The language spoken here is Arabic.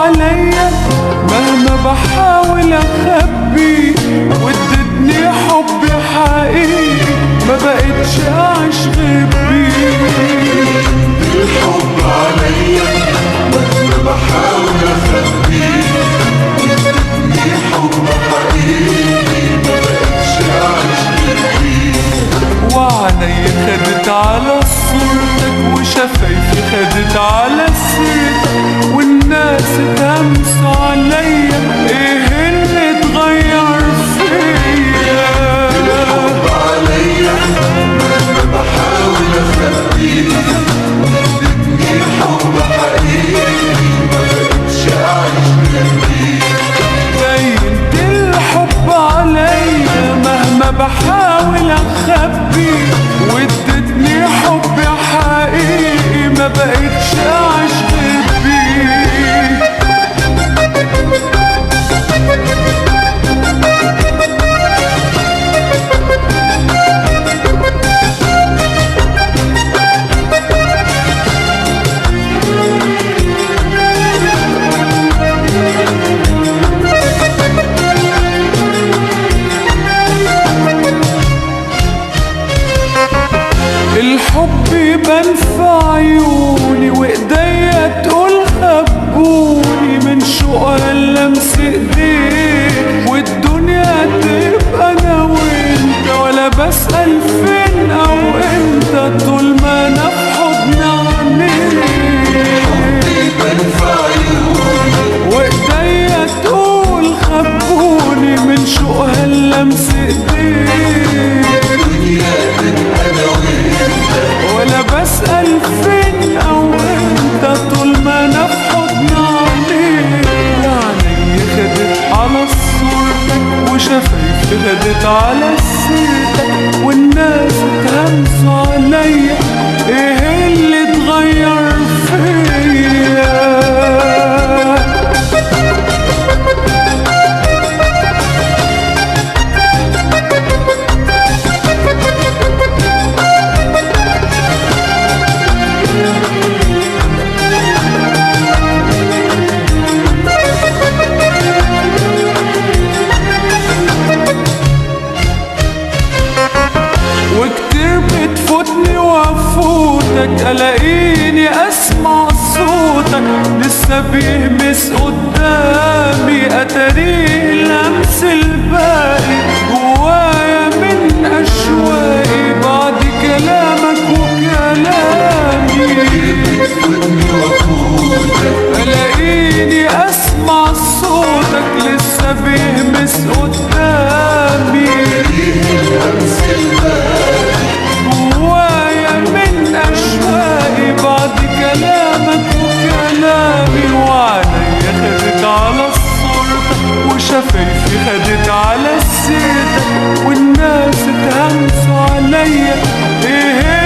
عليا مهما بحاول اخبي، وادتني حب حقيقي ما بقتش اعيش غير بيه. الحب عليا مهما بحاول اخبي، وادتني حب حقيقي ما بقتش اعيش غير بيه. وعيني خدت على صورتك، وشفايفي خدت على سيرتك، والناس اتهمسوا عليا ايه اللي اتغير فيا. الحب عليا مهما بحاول اخبي، وادتني حب حقيقي ما بقتش اعيش غير بيه. بينت الحب عليا مهما بحاول اخبي، وادتني حب حقيقي ما بقتش اعيش غير بيه. الحب يبان في عيوني، وايديا تقول خبوني، من شوقها لمس ايديك، والدنيا تبقى انا وانت، ولا بسأل فين او امتى طول ما انا في حضن عينيك. يبان في عيوني، وايديا تقول خبوني، من شوقها لمس ايديك، الدنيا تبقى انا وانت، ولا بسأل فين او امتى طول ما انا في حضن عينيك. عيني خدت على صورتك، وشفايفي خدت على سيرتك، والناس اتهمسوا عليا ايه اللي اتغير فيا. وكتير بتفوتني وافوتك، الاقيني اسمع صوتك لسه بيهمس قدامي، اتاريه لمس الباقي جوايا من اشواقي بعد كلامك وكلامي. بتفوتني وافوتك، الاقيني اسمع صوتك لسه بيهمس قدامي، لمس الباقي جوايا من اشواقي بعد كلامك وكلامي. وعينيا خدت على صورتك، وشفايفي خدت على سيرتك، والناس اتهمسوا عليا ايه